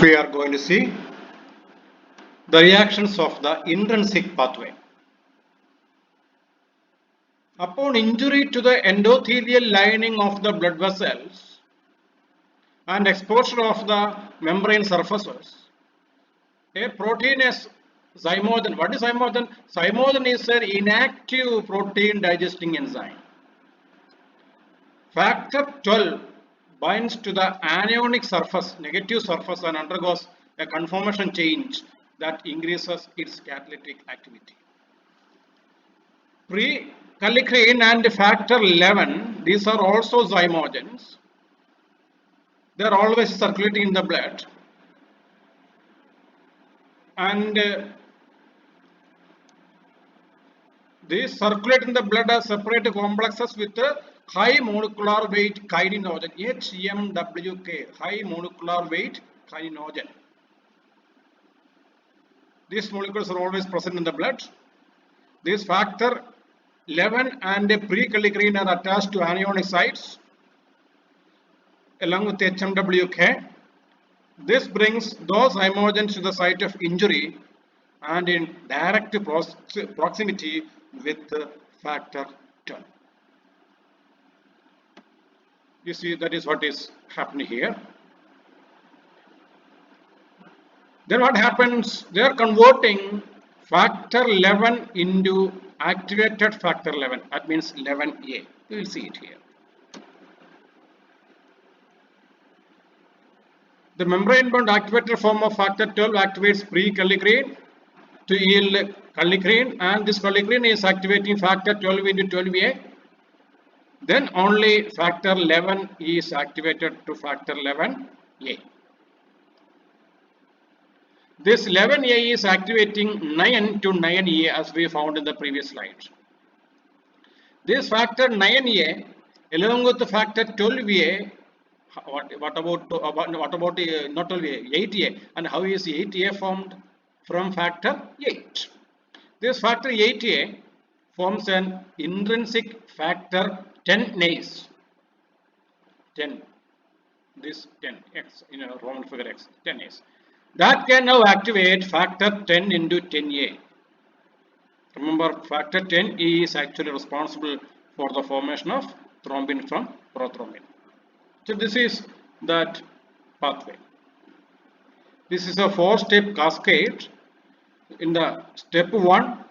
we are going to see the reactions of the intrinsic pathway. Upon injury to the endothelial lining of the blood vessels and exposure of the membrane surfaces, a protein is zymogen. What is zymogen? Zymogen is an inactive protein digesting enzyme. Factor 12 binds to the anionic surface, negative surface, and undergoes a conformation change that increases its catalytic activity. Pre-kallikrein and factor 11, these are also zymogens. They are always circulating in the blood, and these circulate in the blood as separate complexes with high molecular weight kininogen, HMWK, high molecular weight kininogen. These molecules are always present in the blood. This factor 11 and pre-kallikrein are attached to anionic sites along with HMWK. This brings those zymogens to the site of injury and in direct proximity with factor 12. You see, that is what is happening here. Then what happens? They are converting factor 11 into activated factor 11. That means 11A. You will see it here. The membrane bound activated form of factor 12 activates pre-kallikrein to yield kallikrein, and this kallikrein is activating factor 12 into 12A. Then only factor 11 is activated to factor 11A. This 11A is activating 9 to 9A as we found in the previous slide. This factor 9A along with the factor 12A, what about not 12A, 8A, and how is 8A formed? From factor 8. This factor 8A forms an intrinsic factor 10-nase. 10. This 10x in a Roman figure x, 10-nase. That can now activate factor 10 into 10A. Remember, factor 10 is actually responsible for the formation of thrombin from prothrombin. So this is that pathway. This is a 4-step cascade. In the step 1,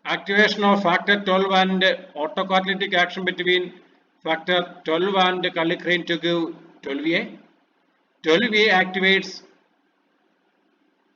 activation of factor 12 and autocatalytic action between factor 12 and kallikrein to give 12A. 12A activates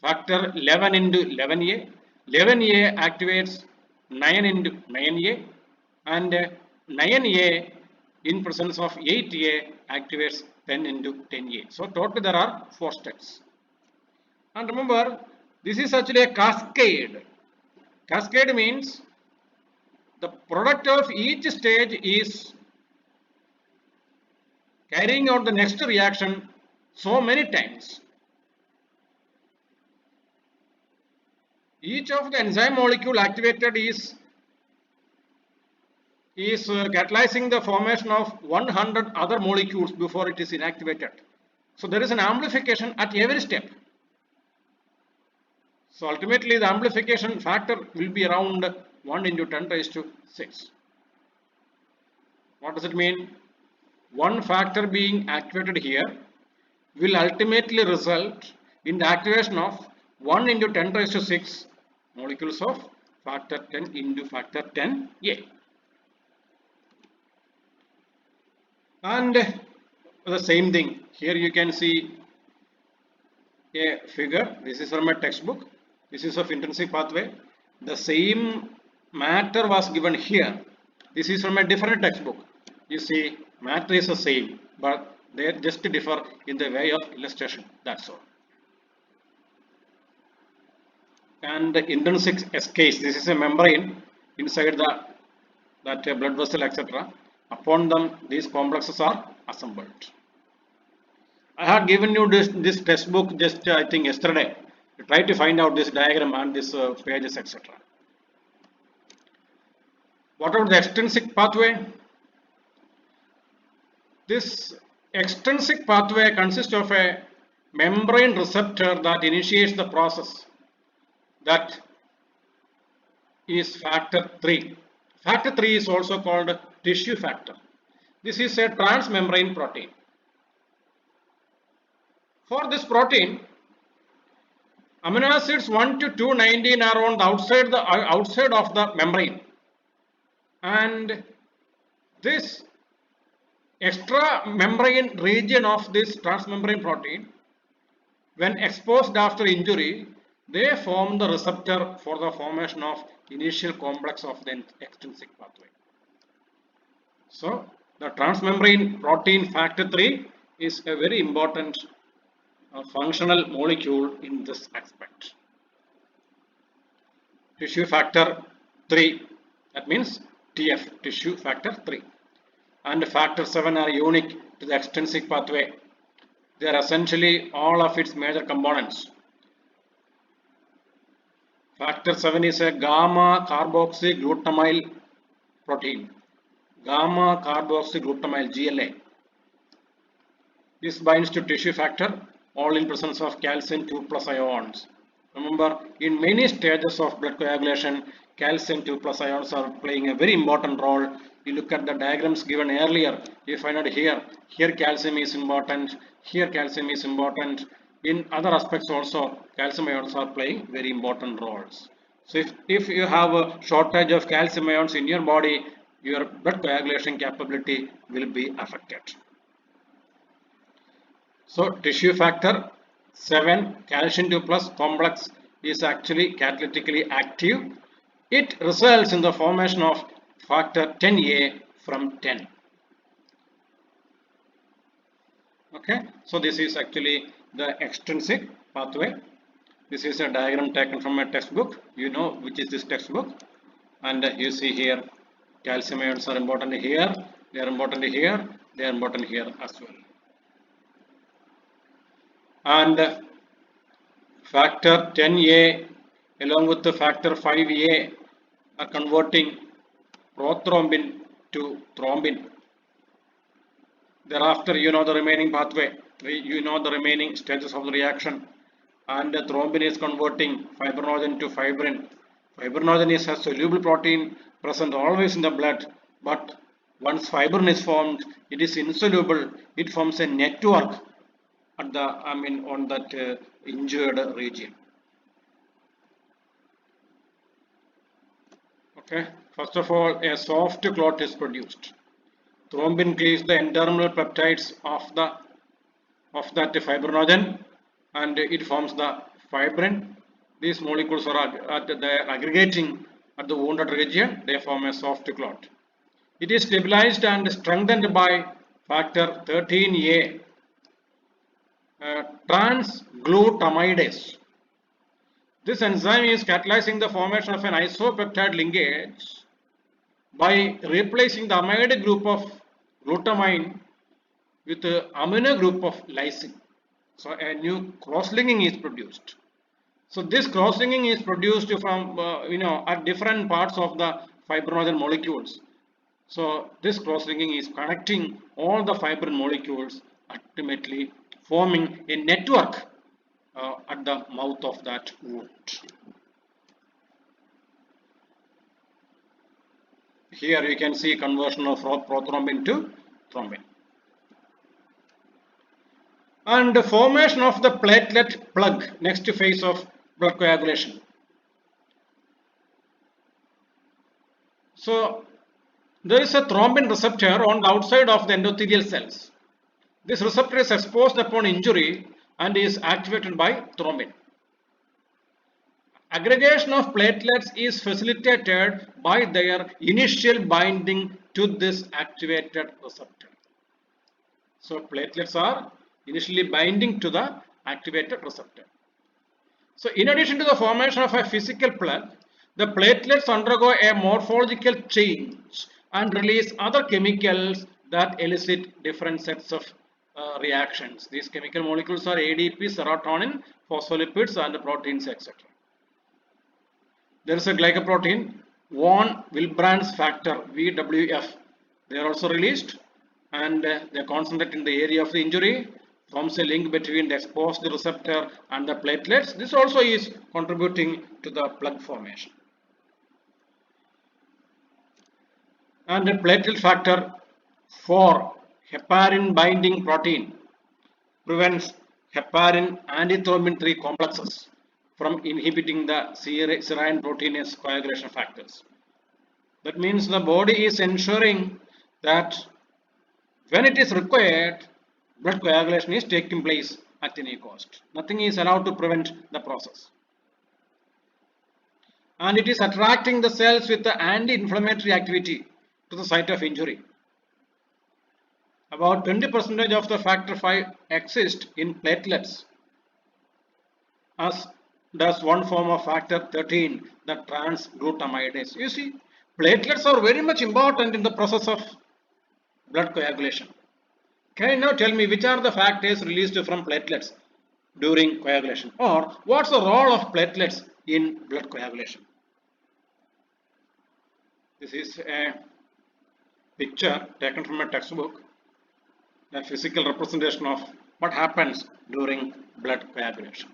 factor 11 into 11A. 11A activates 9 into 9A, and 9A in presence of 8A activates 10 into 10A. So totally there are 4 steps. And remember, this is actually a cascade. Cascade means the product of each stage is carrying out the next reaction so many times. Each of the enzyme molecule activated is catalyzing the formation of 100 other molecules before it is inactivated. So there is an amplification at every step. So ultimately the amplification factor will be around 1 into 10 raised to 6. What does it mean? One factor being activated here will ultimately result in the activation of 1 into 10 raised to 6 molecules of factor 10 into factor 10A. And the same thing, here you can see a figure. This is from a textbook. This is of intrinsic pathway. The same matter was given here. This is from a different textbook. You see, matter is the same, but they just differ in the way of illustration. That's all. And the intrinsic case, this is a membrane inside that blood vessel, etc. Upon them, these complexes are assembled. I had given you this textbook just I think yesterday. Try to find out this diagram and this pages, etc. What about the extrinsic pathway? This Extrinsic pathway consists of a membrane receptor that initiates the process. That is factor 3. Factor 3 is also called tissue factor. This is a transmembrane protein. For this protein, amino acids 1 to 219 are on the outside of the membrane, and this extra membrane region of this transmembrane protein, when exposed after injury, they form the receptor for the formation of initial complex of the extrinsic pathway. So the transmembrane protein factor 3 is a very important functional molecule in this aspect. Tissue factor 3, that means TF, tissue factor 3, and factor 7 are unique to the extrinsic pathway. They are essentially all of its major components. Factor 7 is a gamma carboxyglutamyl protein, gamma carboxyglutamyl GLA. This binds to tissue factor, all in presence of calcium 2 plus ions. Remember, in many stages of blood coagulation, calcium 2 plus ions are playing a very important role. You look at the diagrams given earlier, you find out here calcium is important, here calcium is important. In other aspects also, calcium ions are playing very important roles. So if you have a shortage of calcium ions in your body, your blood coagulation capability will be affected. So tissue factor 7 calcium 2 plus complex is actually catalytically active. It results in the formation of factor 10A from 10. Okay, so this is actually the extrinsic pathway. This is a diagram taken from a textbook. You know which is this textbook, and you see here calcium ions are important here, they are important here, they are important here as well. And factor 10A along with the factor 5A are converting prothrombin to thrombin. Thereafter, you know the remaining pathway, you know the remaining stages of the reaction, and the thrombin is converting fibrinogen to fibrin. Fibrinogen is a soluble protein present always in the blood, but once fibrin is formed, it is insoluble. It forms a network at the on that injured region. Okay, first of all, a soft clot is produced. Thrombin cleaves the N-terminal peptides of that fibrinogen, and it forms the fibrin. These molecules are aggregating at the wounded region. They form a soft clot. It is stabilized and strengthened by factor 13A, transglutamidase. This enzyme is catalyzing the formation of an isopeptide linkage by replacing the amide group of glutamine with the amino group of lysine. So a new cross-linking is produced. So this cross-linking is produced from at different parts of the fibrinogen molecules. So this cross-linking is connecting all the fibrin molecules, ultimately forming a network at the mouth of that wound. Here you can see conversion of prothrombin to thrombin. And the formation of the platelet plug, next phase of blood coagulation. So there is a thrombin receptor on the outside of the endothelial cells. This receptor is exposed upon injury and is activated by thrombin. Aggregation of platelets is facilitated by their initial binding to this activated receptor. So platelets are initially binding to the activated receptor. So in addition to the formation of a physical plug, the platelets undergo a morphological change and release other chemicals that elicit different sets of reactions. These chemical molecules are ADP, serotonin, phospholipids, and proteins, etc. There is a glycoprotein, von Willebrand's factor, VWF. They are also released, and they concentrate in the area of the injury, forms a link between the exposed receptor and the platelets. This also is contributing to the plug formation. And the platelet factor 4, heparin binding protein, prevents heparin antithrombin 3 complexes from inhibiting the serine proteinase coagulation factors. That means the body is ensuring that when it is required, blood coagulation is taking place at any cost. Nothing is allowed to prevent the process. And it is attracting the cells with the anti-inflammatory activity to the site of injury. About 20% of the factor 5 exists in platelets, as does one form of factor 13, the transglutamidase. You see, platelets are very much important in the process of blood coagulation. Can you now tell me which are the factors released from platelets during coagulation, or what's the role of platelets in blood coagulation? This is a picture taken from a textbook, a physical representation of what happens during blood coagulation.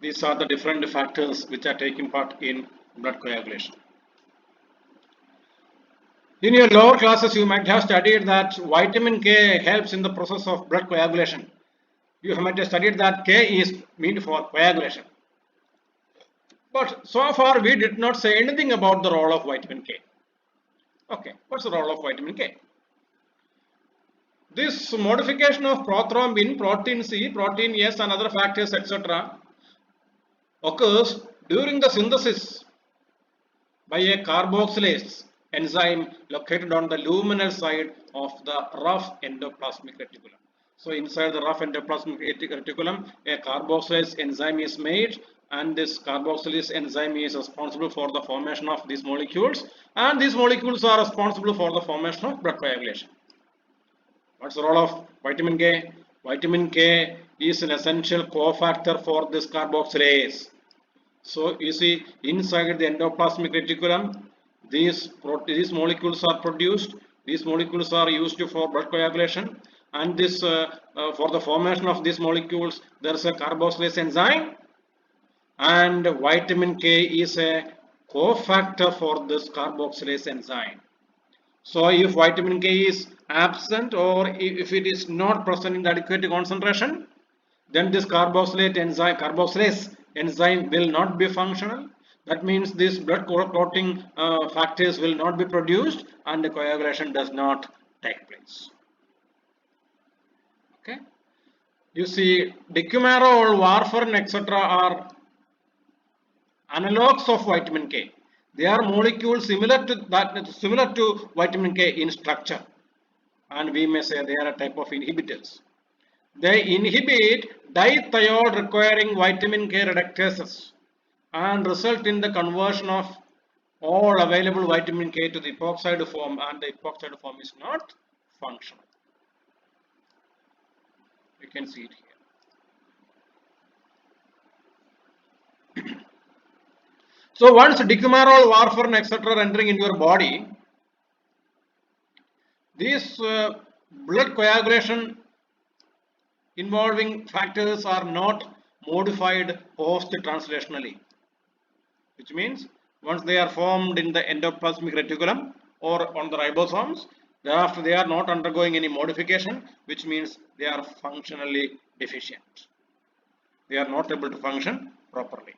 These are the different factors which are taking part in blood coagulation. In your lower classes, you might have studied that vitamin K helps in the process of blood coagulation. You might have studied that K is meant for coagulation. But so far we did not say anything about the role of vitamin K. Okay, what's the role of vitamin K? This modification of prothrombin, protein C, protein S and other factors etc. occurs during the synthesis by a carboxylase enzyme located on the luminal side of the rough endoplasmic reticulum. So inside the rough endoplasmic reticulum, a carboxylase enzyme is made, and this carboxylase enzyme is responsible for the formation of these molecules, and these molecules are responsible for the formation of blood coagulation. What's the role of vitamin K? Vitamin K is an essential cofactor for this carboxylase. So you see, inside the endoplasmic reticulum, these molecules are produced. These molecules are used for blood coagulation, and this for the formation of these molecules, there is a carboxylase enzyme, and vitamin K is a cofactor for this carboxylase enzyme. So if vitamin K is absent, or if it is not present in the adequate concentration, then this carboxylase enzyme will not be functional. That means these blood clotting factors will not be produced, and the coagulation does not take place. Okay. You see, decumarol, warfarin, etc. are analogues of vitamin K. They are molecules similar to vitamin K in structure, and we may say they are a type of inhibitors. They inhibit dithiol requiring vitamin K reductases and result in the conversion of all available vitamin K to the epoxide form, and the epoxide form is not functional. You can see it here. So once decumarol, warfarin, etc. are entering into your body, these blood coagulation involving factors are not modified post-translationally, which means once they are formed in the endoplasmic reticulum or on the ribosomes, thereafter they are not undergoing any modification, which means they are functionally deficient. They are not able to function properly.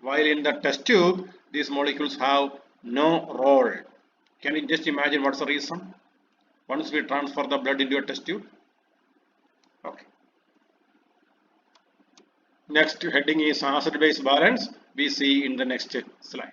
While in the test tube, these molecules have no role. Can you just imagine what's the reason? Once we transfer the blood into a test tube. Okay. Next heading is acid-base balance. We see in the next slide.